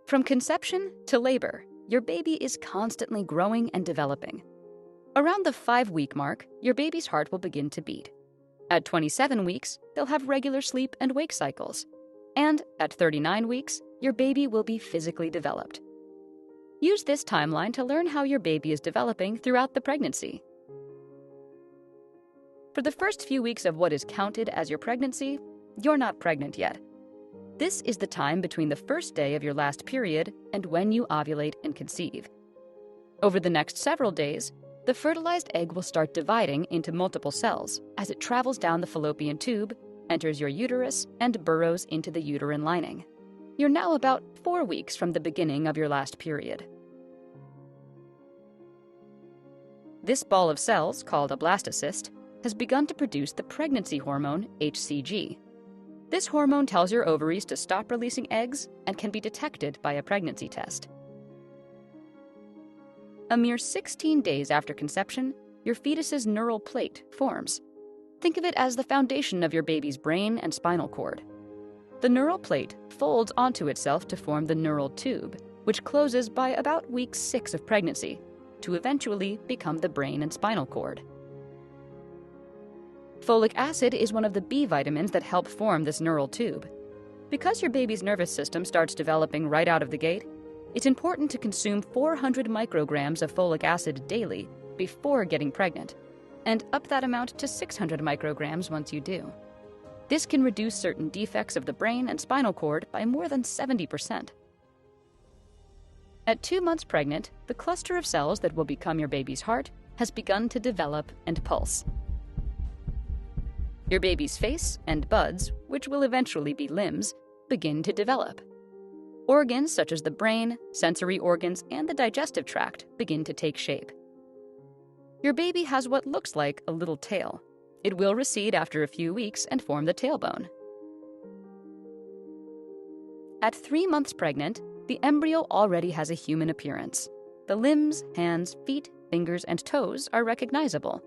From conception to labor, your baby is constantly growing and developing. Around the 5-week mark, your baby's heart will begin to beat. At 27 weeks, they'll have regular sleep and wake cycles. And at 39 weeks, your baby will be physically developed. Use this timeline to learn how your baby is developing throughout the pregnancy. For the first few weeks of what is counted as your pregnancy, you're not pregnant yet. This is the time between the first day of your last period and when you ovulate and conceive. Over the next several days, the fertilized egg will start dividing into multiple cells as it travels down the fallopian tube, enters your uterus, and burrows into the uterine lining. You're now about 4 weeks from the beginning of your last period. This ball of cells, called a blastocyst, has begun to produce the pregnancy hormone HCG. This hormone tells your ovaries to stop releasing eggs and can be detected by a pregnancy test. A mere 16 days after conception, your fetus's neural plate forms. Think of it as the foundation of your baby's brain and spinal cord. The neural plate folds onto itself to form the neural tube, which closes by about week 6 of pregnancy, to eventually become the brain and spinal cord. Folic acid is one of the B vitamins that help form this neural tube. Because your baby's nervous system starts developing right out of the gate, it's important to consume 400 micrograms of folic acid daily before getting pregnant, and up that amount to 600 micrograms once you do. This can reduce certain defects of the brain and spinal cord by more than 70%. At 2 months pregnant, the cluster of cells that will become your baby's heart has begun to develop and pulse. Your baby's face and buds, which will eventually be limbs, begin to develop. Organs such as the brain, sensory organs, and the digestive tract begin to take shape. Your baby has what looks like a little tail. It will recede after a few weeks and form the tailbone. At 3 months pregnant, the embryo already has a human appearance. The limbs, hands, feet, fingers, and toes are recognizable.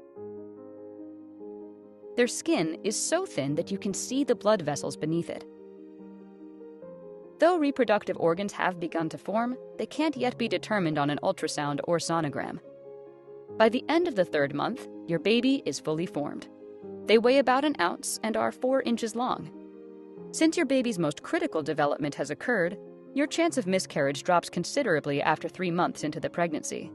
Their skin is so thin that you can see the blood vessels beneath it. Though reproductive organs have begun to form, they can't yet be determined on an ultrasound or sonogram. By the end of the 3rd month, your baby is fully formed. They weigh about an ounce and are 4 inches long. Since your baby's most critical development has occurred, your chance of miscarriage drops considerably after 3 months into the pregnancy.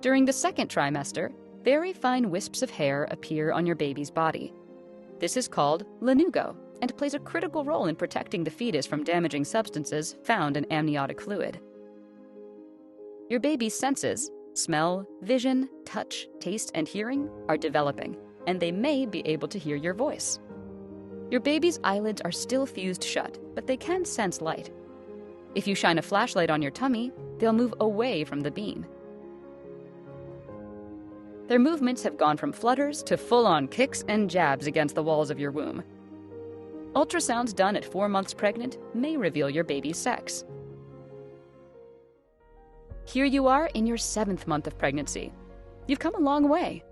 During the 2nd trimester, very fine wisps of hair appear on your baby's body. This is called lanugo and plays a critical role in protecting the fetus from damaging substances found in amniotic fluid. Your baby's senses, smell, vision, touch, taste, and hearing, are developing, and they may be able to hear your voice. Your baby's eyelids are still fused shut, but they can sense light. If you shine a flashlight on your tummy, they'll move away from the beam. Their movements have gone from flutters to full-on kicks and jabs against the walls of your womb. Ultrasounds done at 4 months pregnant may reveal your baby's sex. Here you are in your 7th month of pregnancy. You've come a long way.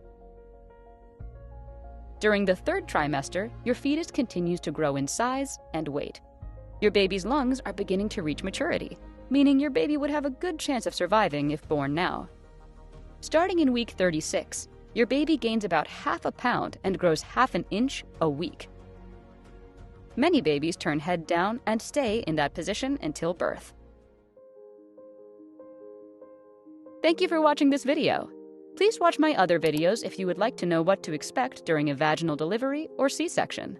During the 3rd trimester, your fetus continues to grow in size and weight. Your baby's lungs are beginning to reach maturity, meaning your baby would have a good chance of surviving if born now. Starting in week 36, your baby gains about half a pound and grows half an inch a week. Many babies turn head down and stay in that position until birth. Thank you for watching this video. Please watch my other videos if you would like to know what to expect during a vaginal delivery or C-section.